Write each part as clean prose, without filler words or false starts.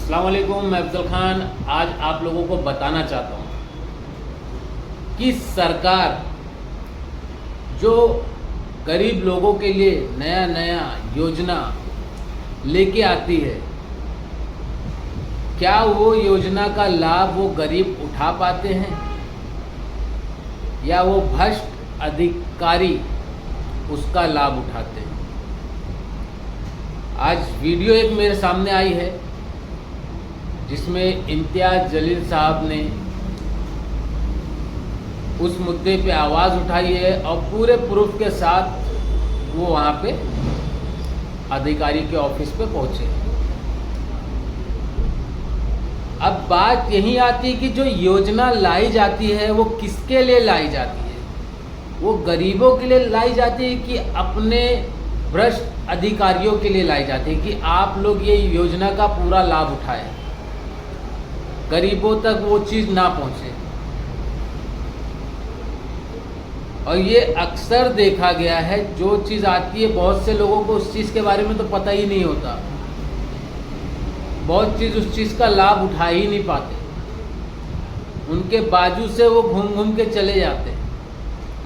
अस्सलाम वालेकुम, मैं अफजल खान आज आप लोगों को बताना चाहता हूँ कि सरकार जो गरीब लोगों के लिए नया नया योजना लेके आती है, क्या वो योजना का लाभ वो गरीब उठा पाते हैं या वो भ्रष्ट अधिकारी उसका लाभ उठाते हैं। आज वीडियो एक मेरे सामने आई है जिसमें इम्तियाज़ जलील साहब ने उस मुद्दे पे आवाज़ उठाई है और पूरे प्रूफ के साथ वो वहाँ पे अधिकारी के ऑफिस पे पहुँचे। अब बात यही आती है कि जो योजना लाई जाती है वो किसके लिए लाई जाती है, वो गरीबों के लिए लाई जाती है कि अपने भ्रष्ट अधिकारियों के लिए लाई जाती है कि आप लोग ये योजना का पूरा लाभ उठाएं, गरीबों तक वो चीज़ ना पहुँचे। और ये अक्सर देखा गया है, जो चीज़ आती है बहुत से लोगों को उस चीज़ के बारे में तो पता ही नहीं होता, बहुत चीज़ उस चीज़ का लाभ उठा ही नहीं पाते, उनके बाजू से वो घूम घूम के चले जाते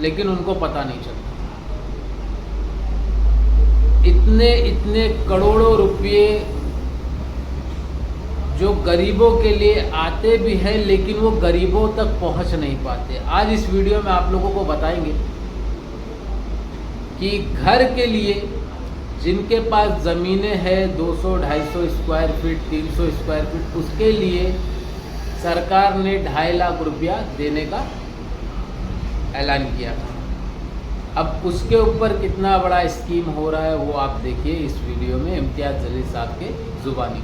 लेकिन उनको पता नहीं चलता। इतने करोड़ों रुपये जो गरीबों के लिए आते भी हैं लेकिन वो गरीबों तक पहुंच नहीं पाते। आज इस वीडियो में आप लोगों को बताएंगे कि घर के लिए जिनके पास ज़मीनें हैं 200-250 स्क्वायर फीट, 300 स्क्वायर फीट, उसके लिए सरकार ने 2.5 लाख रुपया देने का ऐलान किया था। अब उसके ऊपर कितना बड़ा स्कीम हो रहा है वो आप देखिए इस वीडियो में इम्तियाज़ जलील साहब के ज़ुबानी।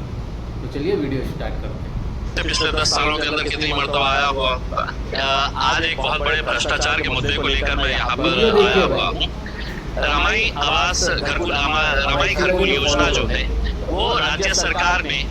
तो चलिए वीडियो स्टार्ट करते हैं। पिछले 10 सालों के अंदर कितनी मरतबा आया हुआ, आज एक बहुत बड़े भ्रष्टाचार के मुद्दे को लेकर मैं यहाँ पर आया हुआ हूँ। रमाई आवास रमाई घरकुल योजना जो है वो राज्य सरकार ने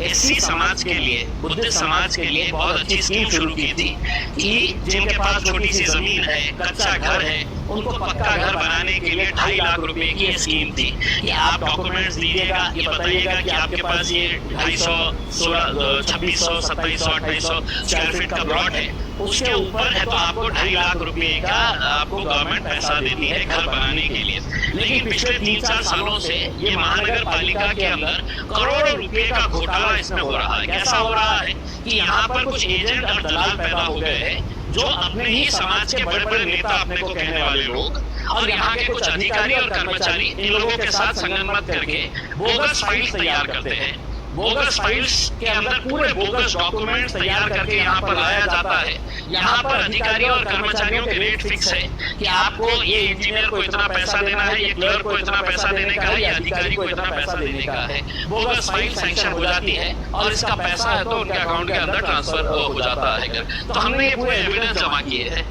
एससी समाज के लिए, बुद्धिस्ट समाज के लिए बहुत अच्छी स्कीम शुरू की थी कि जिनके पास छोटी सी जमीन है, कच्चा घर है, उनको पक्का घर बनाने के लिए 2.5 लाख रुपए की स्कीम थी कि आप डॉक्यूमेंट्स दीजिएगा, ये बताइएगा कि आपके पास ये 250, 16, 2600, 2700, 2800 स्क्वायर फीट का प्लॉट है, उसके ऊपर है तो आपको 2.5 लाख रुपए का आपको गवर्नमेंट पैसा देती है घर बनाने के लिए। लेकिन पिछले 3-4 सालों से ये महानगर पालिका के अंदर करोड़ों रुपए का घोटाला इसमें हो रहा है। कैसा हो रहा है कि यहाँ पर कुछ एजेंट और दलाल पैदा हो गए हैं जो अपने ही समाज के बड़े बड़े नेता अपने को कहने वाले लोग और यहाँ के कुछ अधिकारी और कर्मचारी इन लोगों के साथ संगनमत करके बोगस फाइल्स तैयार करते हैं। बोगस फाइल्स के अंदर पूरे बोगस डॉक्यूमेंट्स तैयार करके यहाँ पर लाया जाता है। यहाँ पर अधिकारियों और कर्मचारियों के रेट फिक्स है कि आपको ये इंजीनियर को इतना पैसा देना है, ये क्लर्क को इतना पैसा देने का है, ये अधिकारी को इतना पैसा देने का है। बोगस फाइल सैंक्शन हो जाती है और इसका पैसा है तो उनके अकाउंट के अंदर ट्रांसफर हो जाता है। तो हमने ये पूरे एविडेंस जमा किए हैं।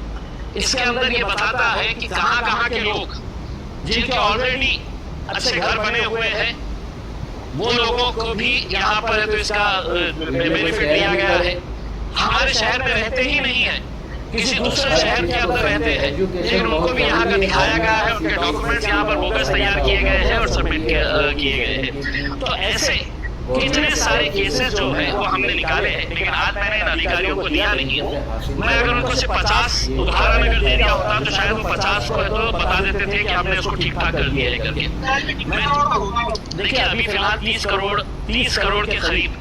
इसके अंदर ये बताता है कि कहाँ के लोग जिनके ऑलरेडी अच्छे घर बने हुए हैं वो लोगों को भी यहाँ पर है तो इसका बेनिफिट दिया गया है। हमारे शहर में रहते ही नहीं है, किसी दूसरे शहर के अंदर रहते हैं लेकिन उनको भी यहाँ का दिखाया गया है, उनके डॉक्यूमेंट्स यहाँ पर बोगस तैयार किए गए हैं और सबमिट किए गए हैं। तो ऐसे कितने सारे केसेस जो है वो हमने निकाले हैं, लेकिन आज मैंने इन अधिकारियों को दिया नहीं है। मैं अगर उनको सिर्फ 50 उदाहरण अगर दे दिया होता तो शायद वो 50 को तो बता देते थे कि हमने उसको ठीक ठाक कर दिया है करके। मैं देखिए अभी फिलहाल 30 करोड़ के करीब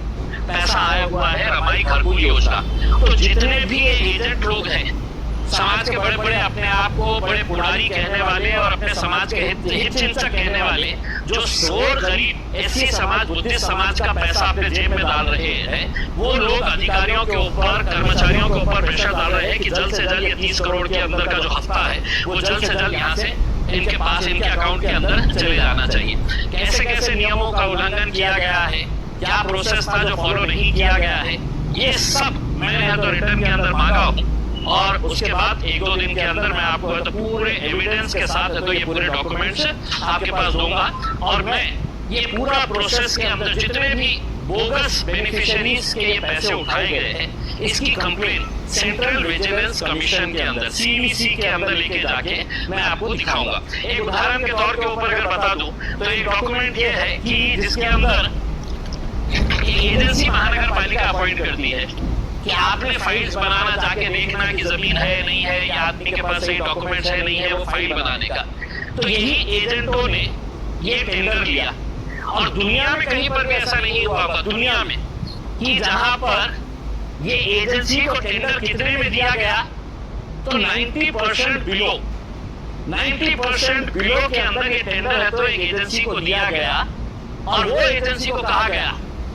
पैसा आया हुआ है रमाई घरकुल योजना। तो जितने भी ये एजेंट लोग हैं, समाज के बड़े बड़े अपने आप को बड़े पुरानी कहने वाले और अपने समाज के हित चिंतक कहने वाले, जो शोर गरीब एससी समाज, बुद्धिस्ट समाज का पैसा अपने जेब में डाल रहे हैं, वो लोग अधिकारियों के ऊपर, कर्मचारियों के ऊपर प्रेशर डाल रहे हैं कि जल्द से जल्द ये 30 करोड़ के अंदर का जो हफ्ता है वो जल्द से जल्द यहाँ से इनके पास, इनके अकाउंट के अंदर चले जाना चाहिए। कैसे कैसे नियमों का उल्लंघन किया गया है, क्या प्रोसेस था जो फॉलो नहीं किया गया है, ये सब मैंने तो रिटर्न के अंदर मांगा हूँ और उसके बाद 1-2 दिन के अंदर मैं आपको तो पूरे एविडेंस के साथ है तो ये पूरे डॉक्यूमेंट्स आपके पास दूंगा। और मैं ये पूरा प्रोसेस के अंदर जितने भी बोगस बेनिफिशियरीज के ये पैसे उठाए गए हैं इसकी कंप्लेन सेंट्रल विजिलेंस कमीशन के अंदर, सीवीसी के अंदर लेके जाके मैं आपको दिखाऊंगा। एक उदाहरण के तौर के ऊपर अगर बता दूं तो एक डॉक्यूमेंट ये है कि जिसके अंदर एक एजेंसी महानगर पालिका अपॉइंट करती है कि आपने फाइल्स बनाना, जाके देखना कि जमीन है नहीं है, या आदमी के पास सही डॉक्यूमेंट्स है नहीं है, वो फाइल बनाने का। तो यही एजेंटों ने ये टेंडर लिया, और दुनिया में कहीं पर भी ऐसा नहीं हुआ होगा दुनिया में कि जहां पर ये एजेंसी को टेंडर कितने में दिया गया, तो 90% बिलो, 90% बिलो के अंदर ये टेंडर है तो एक एजेंसी को दिया गया, और वो एजेंसी को कहा गया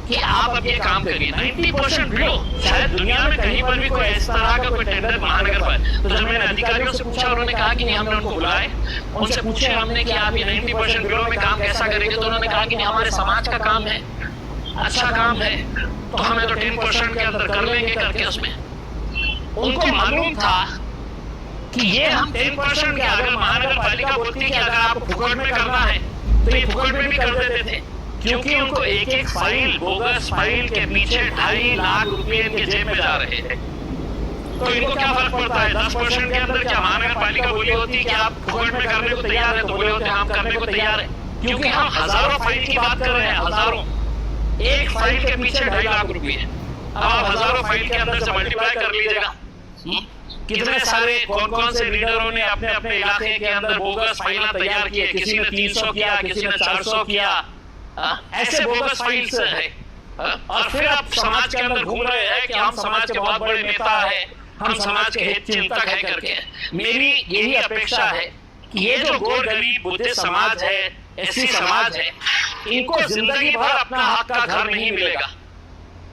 कि आप अब ये काम करिए। 90% बिलो, शायद दुनिया में कहीं पर भी कोई इस तरह का कोई टेंडर महानगर पर। तो जब मैंने अधिकारियों से पूछा, उन्होंने कहा कि नहीं, हमने उनको बुलाए, उनसे पूछे हमने कि आप ये 90% बिलो में काम कैसा करेंगे, तो उन्होंने कहा कि नहीं, हमारे समाज का काम है, अच्छा काम है, तो हमें तो 10% के अंदर कर लेंगे करके। उसमें उनको मालूम था कि ये हम 10% के, अगर महानगर पालिका बोलती कि अगर आपको फुकट में करना है तो ये फुकट में भी कर देते थे, क्योंकि उनको एक एक फाइल, बोगस फाइल के पीछे 2.5 लाख रुपए इनके जेब में जा रहे थे। तो इनको क्या फर्क पड़ता है 10% के अंदर? क्या महानगर पालिका बोली होती कि आप फुकट में करने को तैयार है, तो बोले होते हम करने को तैयार है, क्योंकि हम हजारों फाइल की बात कर रहे हैं, हजारों। एक फाइल के पीछे 2.5 लाख रुपए। अब आप हजारों फाइल के अंदर से मल्टीप्लाई कर लीजिएगा, कितने सारे कौन कौन से लीडरों ने अपने अपने इलाके के अंदर बोगस फाइल तैयार किए। किसी ने 300 किया, किसी ने 400 किया, ऐसे बोगस फाइल्स है। और फिर आप समाज के अंदर घूम रहे हैं कि हम समाज के बहुत बड़े नेता है, हम समाज के हित चिंतक है करके। मेरी यही अपेक्षा है कि ये जो गोर गरीब बुद्धिस्ट समाज है, एससी समाज है, इनको जिंदगी भर अपना हक का घर नहीं मिलेगा,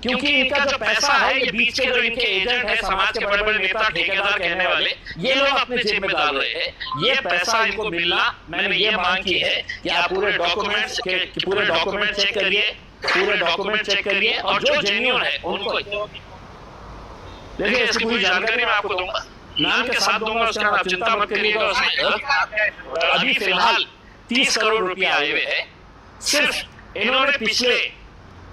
क्योंकि इनका जो पैसा है, ये बीच के जो इनके एजेंट है, समाज के बड़े बड़े नेता, ठेकेदार कहने वाले, ये लोग अपने जेब में डाल रहे हैं। ये पैसा इनको मिलना, मैंने ये मांग की है कि आप पूरे डॉक्यूमेंट्स चेक करिए, पूरे डॉक्यूमेंट चेक करिए, और जो जेन्युइन है उनको देखिए। इसकी पूरी जानकारी मैं आपको दूंगा, नाम के साथ दूंगा, उसका आप चिंता मत करिएगा। उसमें अभी फिलहाल 30 करोड़ रुपए आए हुए हैं। सिर्फ इन्होंने पिछले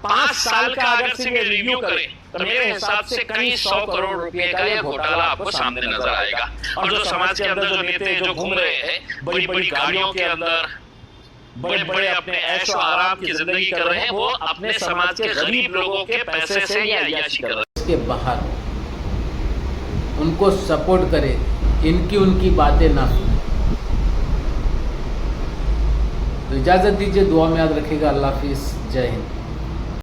5 साल का अगर से रिव्यू करें तो मेरे हिसाब से कई 100 करोड़ रुपए का ये घोटाला आपको सामने नजर आएगा। और जो समाज के अंदर जो नेता जो घूम रहे हैं बड़ी बड़ी गाड़ियों के अंदर, बड़े बड़े अपने ऐशो आराम की जिंदगी कर रहे हैं, वो अपने समाज के गरीब लोगों के पैसे से ये अय्याशी कर रहे हैं। इसके बाहर उनको सपोर्ट करे, इनकी उनकी बातें ना सुने। तो इजाज़त दीजिए, दुआ में याद रखिएगा। अल्लाह हाफिज़, जय हिंद।